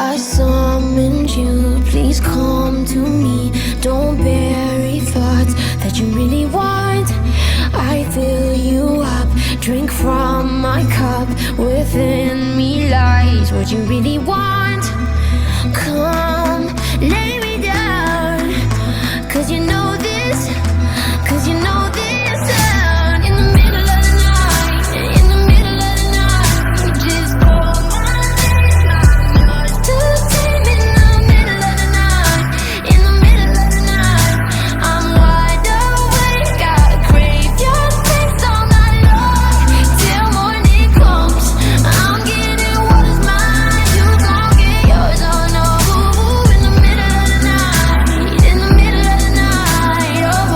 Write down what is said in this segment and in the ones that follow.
I summoned you, please come to me. Don't bury thoughts that you really want. I fill you up, drink from my cup. Within me lies what you really want. Come, lay me down, 'cause you know this, 'cause you know this sound. In the middle of the night, in the middle of the night, you just call my name. I'm yours to tame. In the middle of the night, in the middle of the night, I'm wide awake. I crave your taste all night long, till morning comes. I'm getting what is mine, you gon' get yours. Oh no, in the middle of the night, in the middle of the night, oh.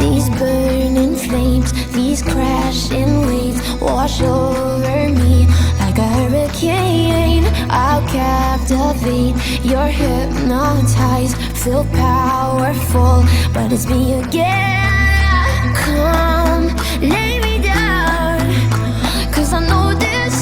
These burning flames, these crashing waves wash over me like a hurricane. I'll captivate, you're hypnotized, feel powerful, but it's me again. Come, lay me down, 'cause I know this,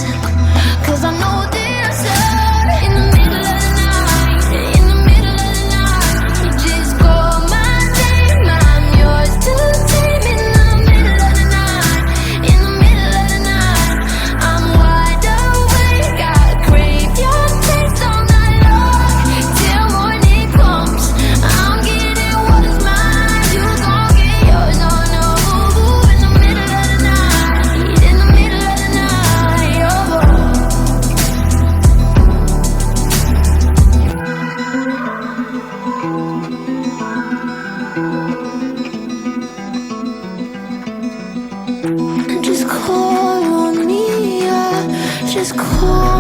'cause I know this sound. In the middle of the night, in the middle of the night, you just call my name. I'm yours to tame. In the middle of the night, in the middle of the night, I'm wide awake. I crave your taste all night long, till morning comes. I'm getting what is mine, you gon' get yours. Oh no, in the middle of the night, in the middle of the night, oh. Just call on me, yeah. Just call